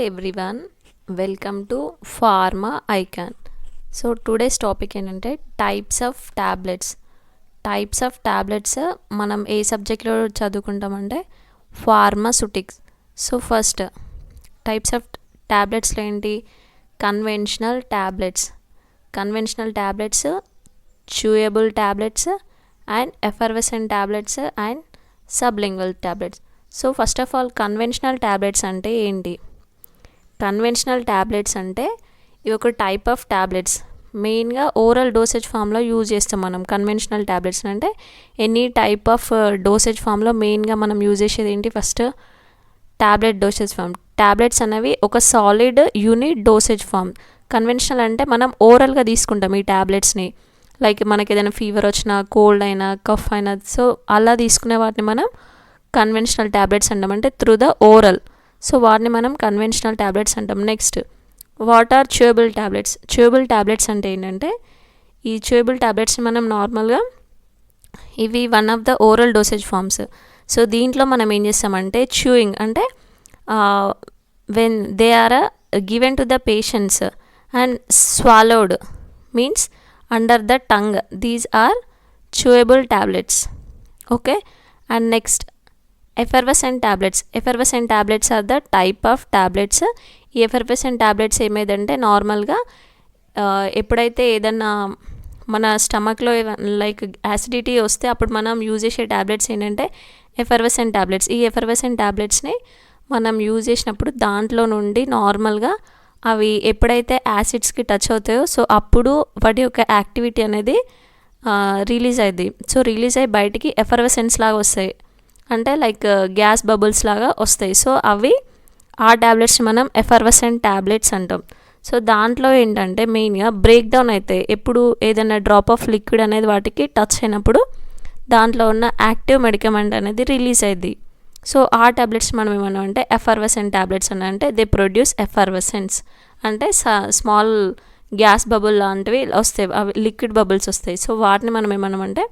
everyone, welcome to Pharma Icon. So today's topic ఏంటంటే types of tablets మనం ఏ సబ్జెక్ట్లో చదువుకుంటామంటే pharmaceutics. So first types of టాబ్లెట్స్లో ఏంటి? Conventional tablets, chewable tablets and effervescent tablets and sublingual tablets. So first of all conventional tablets అంటే ఏంటి? Conventional tablets అంటే ఇవి ఒక టైప్ ఆఫ్ టాబ్లెట్స్, మెయిన్గా ఓరల్ డోసేజ్ ఫామ్లో యూజ్ చేస్తాం మనం. కన్వెన్షనల్ టాబ్లెట్స్ అంటే ఎనీ టైప్ ఆఫ్ డోసేజ్ ఫామ్లో మెయిన్గా మనం యూజ్ చేసేది ఏంటి? First tablet dosage form. Tablets అనేవి ఒక solid unit dosage form. Conventional అంటే మనం ఓరల్గా తీసుకుంటాం ఈ టాబ్లెట్స్ని. లైక్ మనకి ఏదైనా ఫీవర్ వచ్చినా, కోల్డ్ అయినా, కఫ్ అయినా, సో అలా తీసుకునే వాటిని మనం కన్వెన్షనల్ టాబ్లెట్స్ అంటాం, అంటే త్రూ ద ఓరల్. సో వాటిని మనం కన్వెన్షనల్ టాబ్లెట్స్ అంటాం. Next what are chewable tablets అంటే ఏంటంటే ఈ చూయబుల్ టాబ్లెట్స్ని మనం నార్మల్గా ఇవి one of the oral dosage forms. So దీంట్లో మనం ఏం చేస్తామంటే చూయింగ్ అంటే when they are given to the patients and swallowed means under the tongue, these are chewable tablets. Okay. And next effervescent tablets are the type of tablets. ఈ effervescent tablets ఏమైందంటే నార్మల్గా ఎప్పుడైతే ఏదన్నా మన స్టమక్లో లైక్ యాసిడిటీ వస్తే అప్పుడు మనం use చేసే టాబ్లెట్స్ ఏంటంటే ఎఫర్వెసెంట్ టాబ్లెట్స్. ఈ ఎఫర్వెసెంట్ టాబ్లెట్స్ని మనం యూజ్ చేసినప్పుడు దాంట్లో నుండి నార్మల్గా అవి ఎప్పుడైతే యాసిడ్స్కి టచ్ అవుతాయో సో అప్పుడు వాటి యొక్క యాక్టివిటీ అనేది రిలీజ్ అయ్యింది. సో రిలీజ్ అయ్యి బయటికి ఎఫర్వెసెన్స్ లాగా వస్తాయి, అంటే లైక్ గ్యాస్ బబుల్స్ లాగా వస్తాయి. సో అవి ఆ ట్యాబ్లెట్స్ని మనం ఎఫర్వెసెంట్ టాబ్లెట్స్ అంటాం. సో దాంట్లో ఏంటంటే మెయిన్గా బ్రేక్ డౌన్ అయితే ఎప్పుడు ఏదైనా డ్రాప్ ఆఫ్ లిక్విడ్ అనేది వాటికి టచ్ అయినప్పుడు దాంట్లో ఉన్న యాక్టివ్ మెడికమెంట్ అనేది రిలీజ్ అయ్యింది. సో ఆ ట్యాబ్లెట్స్ మనం ఏమన్నా అంటే ఎఫర్వెసెంట్ టాబ్లెట్స్ అని, అంటే దే ప్రొడ్యూస్ ఎఫర్వెసెన్స్, అంటే స్మాల్ గ్యాస్ బబుల్ లాంటివి వస్తాయి, అవి లిక్విడ్ బబుల్స్ వస్తాయి. సో వాటిని మనం ఏమన్నామంటే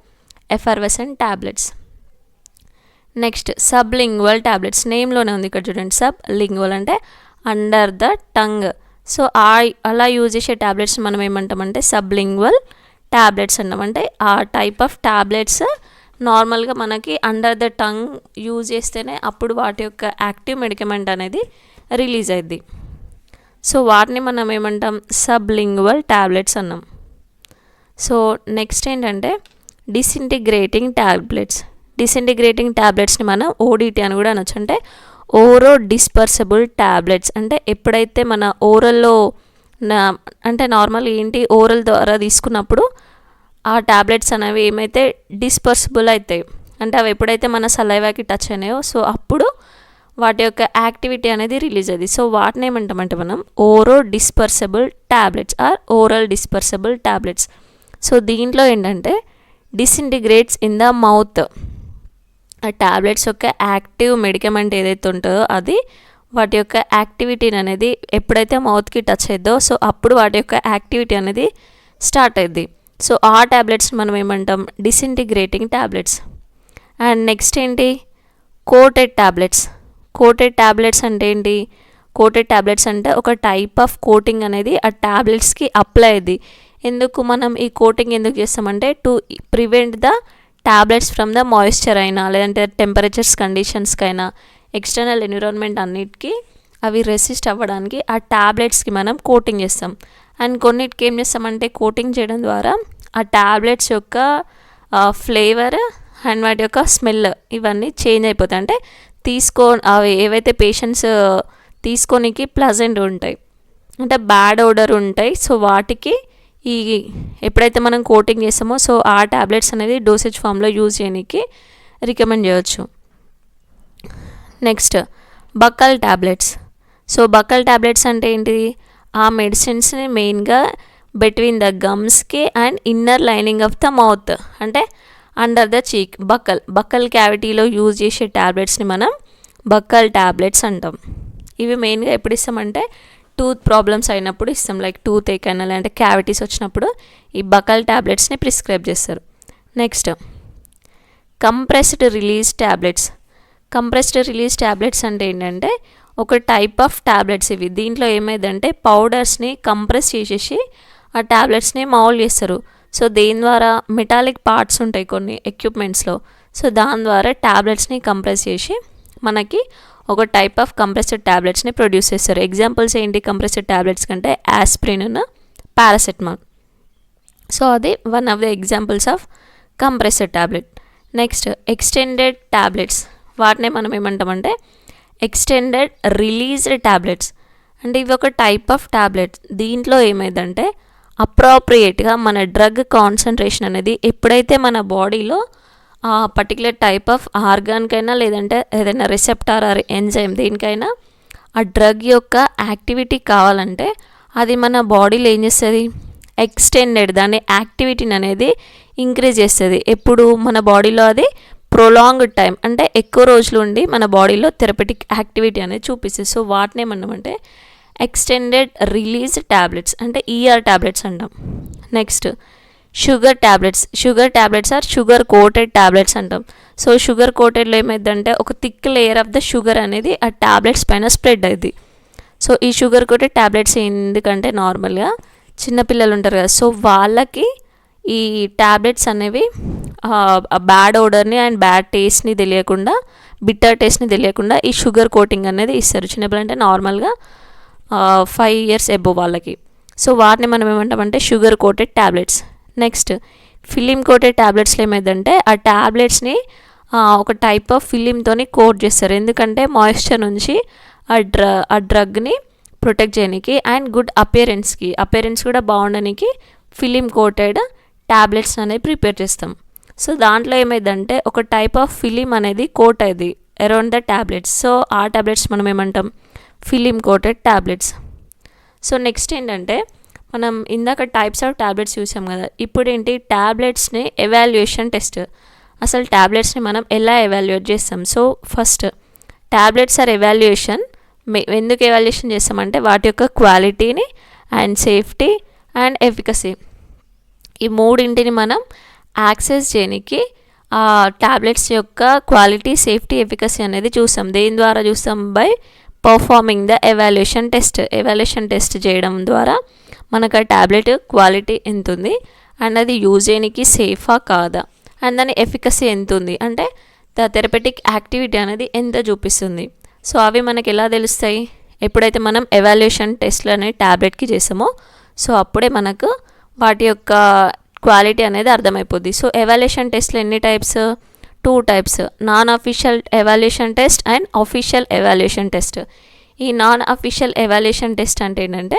effervescent tablets. Next sublingual tablets. నేమ్లోనే ఉంది ఇక్కడ చూడండి, సబ్లింగ్వల్ అంటే అండర్ ద టంగ్. సో అలా యూజ్ చేసే టాబ్లెట్స్ మనం ఏమంటామంటే సబ్లింగ్వల్ టాబ్లెట్స్ అన్నాం. అంటే ఆ టైప్ ఆఫ్ టాబ్లెట్స్ నార్మల్గా మనకి అండర్ ద టంగ్ యూజ్ చేస్తేనే అప్పుడు వాటి యొక్క యాక్టివ్ మెడికమెంట్ అనేది రిలీజ్ అయ్యింది. సో వాటిని మనం ఏమంటాం? సబ్లింగ్వల్ టాబ్లెట్స్ అన్నాం. సో నెక్స్ట్ ఏంటంటే డిసింటిగ్రేటింగ్ టాబ్లెట్స్ని మనం ఓడిటీ అని కూడా అనొచ్చు, అంటే ఓరో డిస్పర్సబుల్ టాబ్లెట్స్. అంటే ఎప్పుడైతే మన ఓరల్లో అంటే నార్మల్ ఏంటి ఓరల్ ద్వారా తీసుకున్నప్పుడు ఆ టాబ్లెట్స్ అనేవి ఏమైతే డిస్పర్సిబుల్ అవుతాయి, అంటే అవి ఎప్పుడైతే మన సలైవాకి టచ్ అయినాయో సో అప్పుడు వాటి యొక్క యాక్టివిటీ అనేది రిలీజ్ అయ్యింది. సో వాటిని ఏమంటామంటే మనం oro dispersible tablets or oral dispersible tablets. So దీంట్లో ఏంటంటే డిసింటిగ్రేట్స్ ఇన్ ద మౌత్. ఆ టాబ్లెట్స్ యొక్క యాక్టివ్ మెడికమెంట్ ఏదైతే ఉంటుందో అది వాటి యొక్క యాక్టివిటీని అనేది ఎప్పుడైతే మౌత్కి టచ్ అయ్యిద్దో సో అప్పుడు వాటి యొక్క యాక్టివిటీ అనేది స్టార్ట్ అయ్యిద్ది. సో ఆ టాబ్లెట్స్ మనం ఏమంటాం? Disintegrating tablets. అండ్ నెక్స్ట్ ఏంటి? కోటెడ్ టాబ్లెట్స్ అంటే ఏంటి? కోటెడ్ టాబ్లెట్స్ అంటే ఒక టైప్ ఆఫ్ కోటింగ్ అనేది ఆ టాబ్లెట్స్కి అప్లై అయ్యింది. ఎందుకు మనం ఈ కోటింగ్ ఎందుకు చేస్తామంటే to prevent the tablets from the moisture అయినా లేదంటే టెంపరేచర్స్ కండిషన్స్కైనా ఎక్స్టర్నల్ ఎన్విరాన్మెంట్ అన్నిటికీ అవి రెసిస్ట్ అవ్వడానికి ఆ టాబ్లెట్స్కి మనం కోటింగ్ చేస్తాం. అండ్ కొన్నిటికి ఏం చేస్తామంటే కోటింగ్ చేయడం ద్వారా ఆ టాబ్లెట్స్ యొక్క ఫ్లేవర్ అండ్ వాటి యొక్క స్మెల్ ఇవన్నీ చేంజ్ అయిపోతాయి, అంటే అవి ఏవైతే పేషెంట్స్ తీసుకోనికి ప్లజెంట్ ఉంటాయి, అంటే బ్యాడ్ ఓడర్ ఉంటాయి. సో వాటికి ఈ ఎప్పుడైతే మనం కోటింగ్ చేస్తామో సో ఆ టాబ్లెట్స్ అనేది డోసేజ్ ఫామ్లో యూజ్ చేయడానికి రికమెండ్ చేయవచ్చు. Next buccal tablets. So buccal tablets అంటే ఏంటిది? ఆ మెడిసిన్స్ని మెయిన్గా బిట్వీన్ ద గమ్స్కి and inner lining of the mouth, అంటే అండర్ ద చీక్, బక్కల్ క్యావిటీలో యూజ్ చేసే టాబ్లెట్స్ని మనం బక్కల్ టాబ్లెట్స్ అంటాం. ఇవి మెయిన్గా ఎప్పుడు ఇస్తామంటే టూత్ ప్రాబ్లమ్స్ అయినప్పుడు ఇస్తాం, లైక్ టూత్ ఏక్ అయినా లేదంటే క్యావిటీస్ వచ్చినప్పుడు ఈ బక్కల్ టాబ్లెట్స్ని ప్రిస్క్రైబ్ చేస్తారు. నెక్స్ట్ కంప్రెస్డ్ రిలీజ్ టాబ్లెట్స్ అంటే ఏంటంటే ఒక టైప్ ఆఫ్ ట్యాబ్లెట్స్ ఇవి. దీంట్లో ఏమైందంటే పౌడర్స్ని కంప్రెస్ చేసేసి ఆ ట్యాబ్లెట్స్ని మౌల్డ్ చేస్తారు. సో దేని ద్వారా మెటాలిక్ పార్ట్స్ ఉంటాయి కొన్ని ఎక్విప్మెంట్స్లో, సో దాని ద్వారా ట్యాబ్లెట్స్ని కంప్రెస్ చేసి మనకి ఒక టైప్ ఆఫ్ కంప్రెస్డ్ ట్యాబ్లెట్స్ని ప్రొడ్యూస్ చేస్తారు. ఎగ్జాంపుల్స్ ఏంటి కంప్రెస్డ్ ట్యాబ్లెట్స్ కంటే? Aspirin, paracetamol. సో అది one of the examples of compressed tablet. Next extended tablets, వాటినే మనం ఏమంటామంటే ఎక్స్టెండెడ్ రిలీజ్డ్ ట్యాబ్లెట్స్. అంటే ఇవి ఒక టైప్ ఆఫ్ ట్యాబ్లెట్. దీంట్లో ఏమైందంటే అప్రోప్రియేట్గా మన డ్రగ్ కాన్సన్ట్రేషన్ అనేది ఎప్పుడైతే మన బాడీలో ఆ పర్టికులర్ టైప్ ఆఫ్ ఆర్గాన్కైనా లేదంటే ఏదైనా రిసెప్టార్ ఆర్ ఎంజైమ్ దేనికైనా ఆ డ్రగ్ యొక్క యాక్టివిటీ కావాలంటే అది మన బాడీలో ఏం చేస్తుంది? ఎక్స్టెండెడ్ దాని యాక్టివిటీని అనేది ఇంక్రీజ్ చేస్తుంది. ఎప్పుడు మన బాడీలో అది ప్రొలాంగ్డ్ టైం అంటే ఎక్కువ రోజులు ఉండి మన బాడీలో థెరపెటిక్ యాక్టివిటీ అనేది చూపిస్తుంది. సో వాటిని ఏమన్నామంటే ఎక్స్టెండెడ్ రిలీజ్ ట్యాబ్లెట్స్ అంటే ఈఆర్ ట్యాబ్లెట్స్ అంటాం. Next sugar tablets or sugar coated tablets అంటాం. సో షుగర్ కోటెడ్లో ఏమైందంటే ఒక thick layer of the sugar అనేది ఆ ట్యాబ్లెట్స్ పైన స్ప్రెడ్ అయింది. సో ఈ షుగర్ కోటెడ్ ట్యాబ్లెట్స్ ఎందుకంటే నార్మల్గా చిన్నపిల్లలు ఉంటారు కదా, సో వాళ్ళకి ఈ ట్యాబ్లెట్స్ అనేవి బ్యాడ్ ఓడర్ని అండ్ బ్యాడ్ టేస్ట్ని తెలియకుండా, బిట్టర్ టేస్ట్ని తెలియకుండా ఈ షుగర్ కోటింగ్ అనేది ఇస్తారు. చిన్నపిల్లలు అంటే నార్మల్గా 5 years అబోవ్ వాళ్ళకి. సో వాటిని మనం ఏమంటామంటే sugar coated tablets. Next film coated ట్యాబ్లెట్స్లో ఏమైందంటే ఆ ట్యాబ్లెట్స్ని ఒక టైప్ ఆఫ్ ఫిలింతోని కోట్ చేస్తారు. ఎందుకంటే మాయిశ్చర్ నుంచి ఆ డ్రగ్ని ప్రొటెక్ట్ చేయడానికి అండ్ గుడ్ అపియరెన్స్ కూడా బాగుండడానికి ఫిలిం కోటెడ్ ట్యాబ్లెట్స్ అనేది ప్రిపేర్ చేస్తాం. సో దాంట్లో ఏమైందంటే ఒక టైప్ ఆఫ్ ఫిలిం అనేది కోట్ అయ్యింది అరౌండ్ ద ట్యాబ్లెట్స్. సో ఆ ట్యాబ్లెట్స్ మనం ఏమంటాం? Film coated tablets. So next ఏంటంటే మనం ఇందాక టైప్స్ ఆఫ్ ట్యాబ్లెట్స్ చూసాం కదా, ఇప్పుడు ఏంటి ట్యాబ్లెట్స్ని ఎవాల్యుయేషన్ టెస్ట్. అసలు ట్యాబ్లెట్స్ని మనం ఎలా ఎవాల్యుయేట్ చేస్తాం? So first tablets or evaluation. ఎందుకు ఎవాల్యుయేషన్ చేస్తామంటే వాటి యొక్క క్వాలిటీని అండ్ సేఫ్టీ అండ్ ఎఫికసీ ఈ మూడింటిని మనం యాక్సెస్ చేయడానికి ఆ ట్యాబ్లెట్స్ యొక్క క్వాలిటీ, సేఫ్టీ, ఎఫికసీ అనేది చూస్తాం. దేని ద్వారా చూస్తాం? By performing the evaluation test చేయడం ద్వారా మనకు ఆ ట్యాబ్లెట్ క్వాలిటీ ఎంత ఉంది అండ్ అది యూజ్ చేయడానికి సేఫా కాదా అండ్ దాని ఎఫికసీ ఎంత ఉంది అంటే ద థెరపెటిక్ యాక్టివిటీ అనేది ఎంత చూపిస్తుంది. సో అవి మనకి ఎలా తెలుస్తాయి? ఎప్పుడైతే మనం ఎవాల్యుయేషన్ టెస్ట్లు అనేది ట్యాబ్లెట్కి చేసామో సో అప్పుడే మనకు వాటి యొక్క క్వాలిటీ అనేది అర్థమైపోద్ది. సో ఎవాల్యుయేషన్ టెస్ట్లు ఎన్ని types? 2 types, non official evaluation test and official evaluation test. ఈ నాన్ అఫీషియల్ ఎవాల్యుయేషన్ టెస్ట్ అంటే ఏంటంటే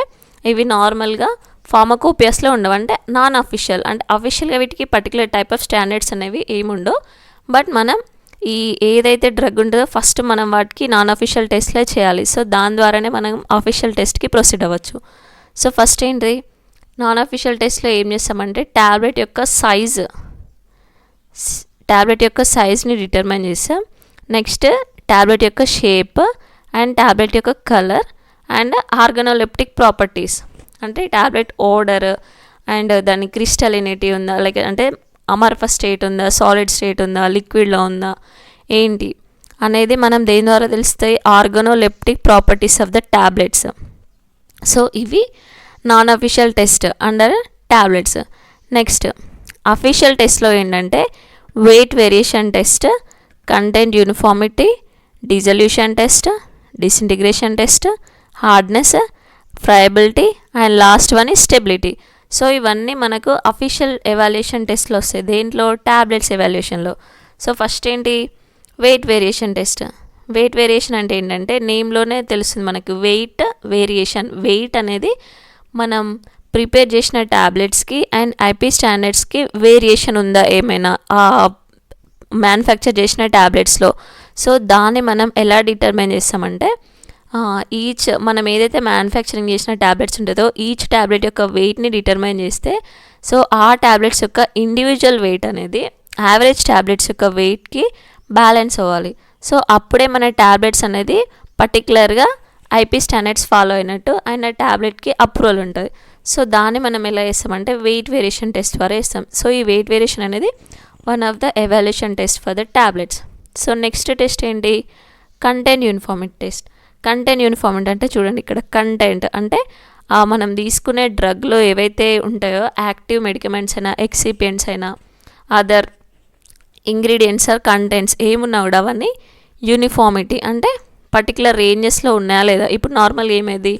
ఇవి నార్మల్గా ఫార్మకోపియస్లో ఉండవు. అంటే నాన్ అఫీషియల్ అంటే అఫీషియల్గా వీటికి పర్టికులర్ టైప్ ఆఫ్ స్టాండర్డ్స్ అనేవి ఏముండవు. బట్ మనం ఈ ఏదైతే డ్రగ్ ఉంటుందో ఫస్ట్ మనం వాటికి నాన్ అఫీషియల్ టెస్ట్లే చేయాలి. సో దాని ద్వారానే మనం అఫీషియల్ టెస్ట్కి ప్రొసీడ్ అవ్వచ్చు. సో ఫస్ట్ ఏంటి నాన్ అఫీషియల్ టెస్ట్లో ఏం చేస్తామంటే ట్యాబ్లెట్ యొక్క సైజ్ని డిటర్మైన్ చేస్తాం. నెక్స్ట్ ట్యాబ్లెట్ యొక్క షేప్ అండ్ ట్యాబ్లెట్ యొక్క కలర్ అండ్ ఆర్గనోలెప్టిక్ ప్రాపర్టీస్ అంటే ట్యాబ్లెట్ ఓడర్ అండ్ దాని క్రిస్టలినిటీ ఉందా, లైక్ అంటే అమర్ఫస్ స్టేట్ ఉందా, సాలిడ్ స్టేట్ ఉందా, లిక్విడ్లో ఉందా ఏంటి అనేది మనం దేని ద్వారా తెలుస్తాయి? Organoleptic properties of the tablets. So ఇవి non official test under tablets. Next official టెస్ట్లో ఏంటంటే weight variation test, content uniformity, dissolution test, disintegration test, hardness, friability and last one ఈ స్టెబిలిటీ. సో ఇవన్నీ మనకు అఫీషియల్ ఎవాల్యుయేషన్ టెస్ట్లో వస్తాయి. దేంట్లో? Tablets ఎవాల్యుయేషన్లో. సో ఫస్ట్ ఏంటి? Weight variation test. Weight variation అంటే ఏంటంటే నేమ్లోనే తెలుస్తుంది మనకు వెయిట్ వేరియేషన్. వెయిట్ అనేది మనం ప్రిపేర్ చేసిన ట్యాబ్లెట్స్కి అండ్ ఐపీ స్టాండర్డ్స్కి వేరియేషన్ ఉందా ఏమైనా మ్యానుఫ్యాక్చర్ చేసిన ట్యాబ్లెట్స్లో. సో దాన్ని మనం ఎలా డిటర్మైన్ చేస్తామంటే మనం ఏదైతే మ్యానుఫ్యాక్చరింగ్ చేసిన ట్యాబ్లెట్స్ ఉంటుందో ఈచ్ ట్యాబ్లెట్ యొక్క వెయిట్ని డిటర్మైన్ చేస్తే సో ఆ ట్యాబ్లెట్స్ యొక్క ఇండివిజువల్ వెయిట్ అనేది యావరేజ్ ట్యాబ్లెట్స్ యొక్క వెయిట్కి బ్యాలెన్స్ అవ్వాలి. సో అప్పుడే మన ట్యాబ్లెట్స్ అనేది పర్టికులర్గా ఐపీ స్టాండర్డ్స్ ఫాలో అయినట్టు అండ్ ఆ ట్యాబ్లెట్కి అప్రూవల్ ఉంటుంది. సో దాన్ని మనం ఎలా చేస్తామంటే వెయిట్ వేరియేషన్ టెస్ట్ ద్వారా వేస్తాం. సో ఈ వెయిట్ వేరియేషన్ అనేది one of the evaluation test for the tablets. So next test ఏంటి? Content uniformity test. Content uniformity అంటే చూడండి ఇక్కడ కంటెంట్ అంటే మనం తీసుకునే డ్రగ్లో ఏవైతే ఉంటాయో యాక్టివ్ మెడికమెంట్స్ అయినా ఎక్సిపియంట్స్ అయినా అదర్ ఇంగ్రీడియంట్స్ ఆర్ కంటెంట్స్ ఏమున్నా కూడా అవన్నీ యూనిఫార్మిటీ అంటే పర్టికులర్ రేంజెస్లో ఉన్నాయా లేదా. ఇప్పుడు నార్మల్ ఏమైంది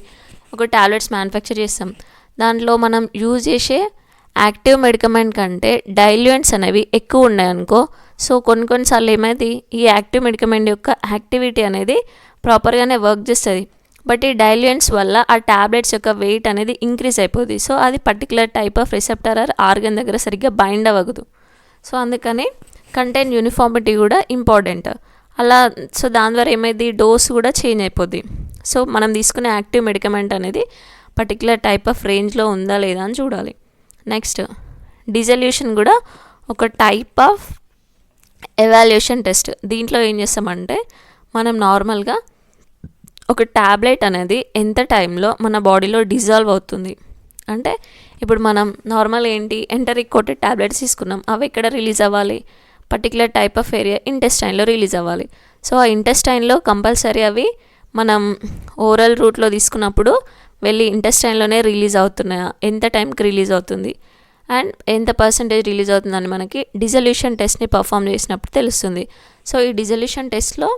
ఒక ట్యాబ్లెట్స్ మ్యానుఫ్యాక్చర్ చేస్తాం, దాంట్లో మనం యూజ్ చేసే యాక్టివ్ మెడికమెంట్ కంటే డైల్యూయెంట్స్ అనేవి ఎక్కువ ఉన్నాయనుకో, సో కొన్నిసార్లు ఏమైంది ఈ యాక్టివ్ మెడికమెంట్ యొక్క యాక్టివిటీ అనేది ప్రాపర్గానే వర్క్ చేస్తుంది, బట్ ఈ డైల్యూయెంట్స్ వల్ల ఆ ట్యాబ్లెట్స్ యొక్క వెయిట్ అనేది ఇంక్రీజ్ అయిపోతుంది. సో అది particular type of receptor or organ దగ్గర సరిగ్గా బైండ్ అవ్వదు. సో అందుకని కంటెంట్ యూనిఫార్మిటీ కూడా ఇంపార్టెంట్. అలా సో దాని ద్వారా ఏమైంది డోస్ కూడా చేంజ్ అయిపోద్ది. సో మనం తీసుకునే యాక్టివ్ మెడికమెంట్ అనేది పర్టికులర్ టైప్ ఆఫ్ రేంజ్లో ఉందా లేదా అని చూడాలి. నెక్స్ట్ డిజల్యూషన్ కూడా ఒక టైప్ ఆఫ్ ఎవాల్యుయేషన్ టెస్ట్. దీంట్లో ఏం చేస్తామంటే మనం నార్మల్గా ఒక ట్యాబ్లెట్ అనేది ఎంత టైంలో మన బాడీలో డిజాల్వ్ అవుతుంది అంటే ఇప్పుడు మనం నార్మల్ ఏంటి ఎంటరిక్ కోటెడ్ ట్యాబ్లెట్స్ తీసుకున్నాం, అవి ఎక్కడ రిలీజ్ అవ్వాలి, పర్టికులర్ టైప్ ఆఫ్ ఏరియా ఇంటెస్టైన్లో రిలీజ్ అవ్వాలి. సో ఆ ఇంటెస్టైన్లో కంపల్సరీ అవి మనం ఓరల్ రూట్లో తీసుకున్నప్పుడు వెళ్ళి ఇంటెస్టైన్లోనే రిలీజ్ అవుతున్నాయా, ఎంత టైంకి రిలీజ్ అవుతుంది అండ్ ఎంత పర్సంటేజ్ రిలీజ్ అవుతుందని మనకి డిజల్యూషన్ టెస్ట్ని పర్ఫామ్ చేసినప్పుడు తెలుస్తుంది. సో ఈ డిజల్యూషన్ టెస్ట్లో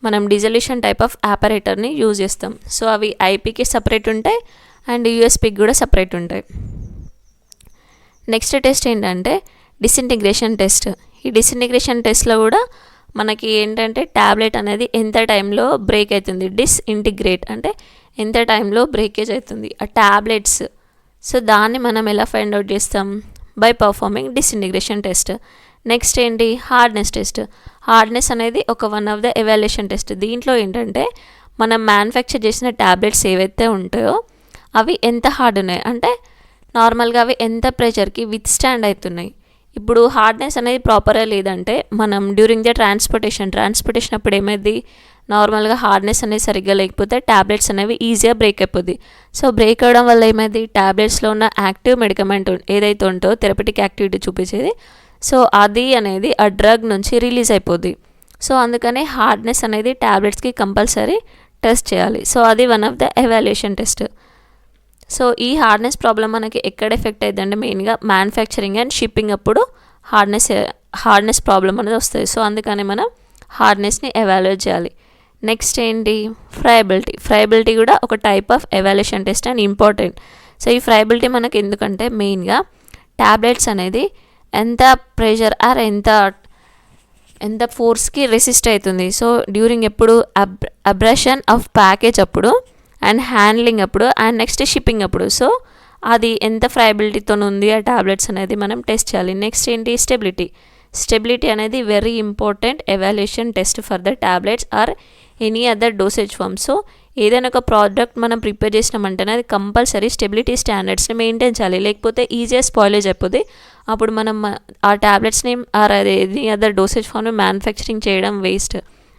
మనం డిజల్యూషన్ టైప్ ఆఫ్ ఆపరేటర్ని యూజ్ చేస్తాం. సో అవి ఐపీకి సపరేట్ ఉంటాయి అండ్ యూఎస్పీకి కూడా సపరేట్ ఉంటాయి. నెక్స్ట్ టెస్ట్ ఏంటంటే డిసింటిగ్రేషన్ టెస్ట్. ఈ డిసింటిగ్రేషన్ టెస్ట్లో కూడా మనకి ఏంటంటే ట్యాబ్లెట్ అనేది ఎంత టైంలో బ్రేక్ అవుతుంది, డిస్ఇంటిగ్రేట్ అంటే ఎంత టైంలో బ్రేకేజ్ అవుతుంది ఆ ట్యాబ్లెట్స్. సో దాన్ని మనం ఎలా ఫైండ్ అవుట్ చేస్తాం, by performing disintegration test. Next ఏంటి హార్డ్నెస్ టెస్ట్. హార్డ్నెస్ అనేది ఒక one of the evaluation test. దీంట్లో ఏంటంటే మనం మ్యానుఫ్యాక్చర్ చేసిన ట్యాబ్లెట్స్ ఏవైతే ఉంటాయో అవి ఎంత హార్డ్ ఉన్నాయి అంటే నార్మల్గా అవి ఎంత ప్రెషర్కి విత్ స్టాండ్ అవుతున్నాయి. ఇప్పుడు హార్డ్నెస్ అనేది ప్రాపర్గా లేదంటే మనం డ్యూరింగ్ ద ట్రాన్స్పోర్టేషన్ అప్పుడు ఏమైంది నార్మల్గా హార్డ్నెస్ అనేది సరిగ్గా లేకపోతే ట్యాబ్లెట్స్ అనేవి ఈజీగా బ్రేక్ అయిపోద్ది. సో బ్రేక్ అవ్వడం వల్ల ఏమైంది ట్యాబ్లెట్స్లో ఉన్న యాక్టివ్ మెడికమెంట్ ఏదైతే ఉంటో థెరపటిక్ యాక్టివిటీ చూపించేది, సో అది అనేది ఆ డ్రగ్ నుంచి రిలీజ్ అయిపోద్ది. సో అందుకని హార్డ్నెస్ అనేది ట్యాబ్లెట్స్కి కంపల్సరీ టెస్ట్ చేయాలి. సో అది one of the evaluation test. So ఈ హార్డ్నెస్ ప్రాబ్లం మనకి ఎక్కడ ఎఫెక్ట్ అవుతుందంటే మెయిన్గా మ్యానుఫ్యాక్చరింగ్ అండ్ షిప్పింగ్ అప్పుడు హార్డ్నెస్ ప్రాబ్లం అనేది వస్తుంది. సో అందుకని మనం హార్డ్నెస్ని ఎవాల్యుయేట్ చేయాలి. నెక్స్ట్ ఏంటి ఫ్రైబిలిటీ కూడా ఒక type of evaluation test and important. So ఈ ఫ్రైబిలిటీ మనకి ఎందుకంటే మెయిన్గా ట్యాబ్లెట్స్ అనేది ఎంత ప్రెషర్ ఆర్ ఎంత ఫోర్స్కి రెసిస్ట్ అవుతుంది. సో డ్యూరింగ్ ఎప్పుడు అబ్రషన్ ఆఫ్ ప్యాకేజ్ అప్పుడు అండ్ హ్యాండ్లింగ్ అప్పుడు అండ్ నెక్స్ట్ షిప్పింగ్ అప్పుడు. సో అది ఎంత ఫ్రైబిలిటీతో ఉంది ఆ ట్యాబ్లెట్స్ అనేది మనం టెస్ట్ చేయాలి. నెక్స్ట్ ఏంటి స్టెబిలిటీ అనేది very important evaluation test for the tablets or any other dosage form. So ఏదైనా ఒక ప్రోడక్ట్ మనం ప్రిపేర్ చేసినామంటేనే అది కంపల్సరీ స్టెబిలిటీ స్టాండర్డ్స్ని మెయింటైన్ చేయాలి, లేకపోతే ఈజీగా స్పాయిలేజ్ అయిపోతుంది. అప్పుడు మనం ఆ ట్యాబ్లెట్స్ని ఆర్ ఎనీ అదర్ డోసేజ్ ఫార్మ్ని మ్యానుఫ్యాక్చరింగ్ చేయడం వేస్ట్.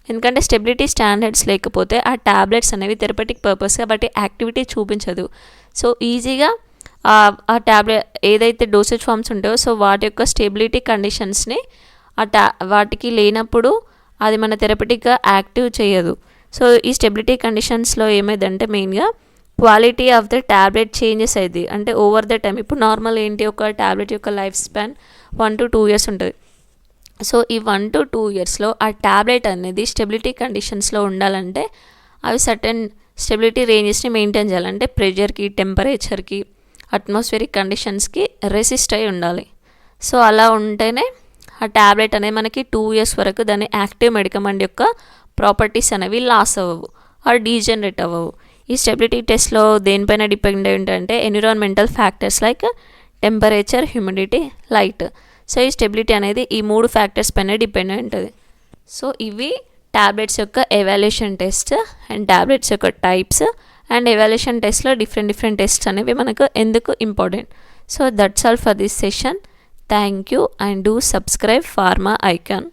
ఎందుకంటే స్టెబిలిటీ స్టాండర్డ్స్ లేకపోతే ఆ ట్యాబ్లెట్స్ అనేవి థెరపటిక్ పర్పస్ కాబట్టి యాక్టివిటీ చూపించదు. సో ఈజీగా ఆ ట్యాబ్లెట్ ఏదైతే డోసేజ్ ఫార్మ్స్ ఉంటాయో సో వాటి యొక్క స్టెబిలిటీ కండిషన్స్ని వాటికి లేనప్పుడు అది మన థెరపటిక్గా యాక్టివ్ చేయదు. సో ఈ స్టెబిలిటీ కండిషన్స్లో ఏమైందంటే మెయిన్గా quality of the tablet changes అయింది అంటే ఓవర్ ద టైం. ఇప్పుడు నార్మల్ ఏంటి ఒక ట్యాబ్లెట్ యొక్క లైఫ్ స్పాన్ 1 to 2 years ఉంటుంది. సో ఈ 1 to 2 yearsలో ఆ ట్యాబ్లెట్ అనేది స్టెబిలిటీ కండిషన్స్లో ఉండాలంటే అవి సర్టెన్ స్టెబిలిటీ రేంజెస్ని మెయింటైన్ చేయాలంటే ప్రెషర్కి, టెంపరేచర్కి, అట్మాస్ఫియరిక్ కండిషన్స్కి రెసిస్ట్ అయి ఉండాలి. సో అలా ఉంటేనే ఆ ట్యాబ్లెట్ అనేది మనకి 2 years వరకు దాని యాక్టివ్ మెడికమెంట్ యొక్క ప్రాపర్టీస్ అనేవి లాస్ అవ్వవు ఆర్ డీజనరేట్ అవ్వవు. ఈ స్టెబిలిటీ టెస్ట్లో దేనిపైన డిపెండ్ ఏంటంటే environmental factors like temperature, humidity, light. So ఈ స్టెబిలిటీ అనేది ఈ 3 ఫ్యాక్టర్స్ పైన డిపెండ్ అయి ఉంటుంది. సో ఇవి ట్యాబ్లెట్స్ యొక్క ఎవాల్యుయేషన్ టెస్ట్ అండ్ ట్యాబ్లెట్స్ యొక్క టైప్స్ అండ్ ఎవాల్యుయేషన్ టెస్ట్లో డిఫరెంట్ టెస్ట్స్ అనేవి మనకు ఎందుకు important. So that's all for this session. Thank you and do subscribe pharma icon.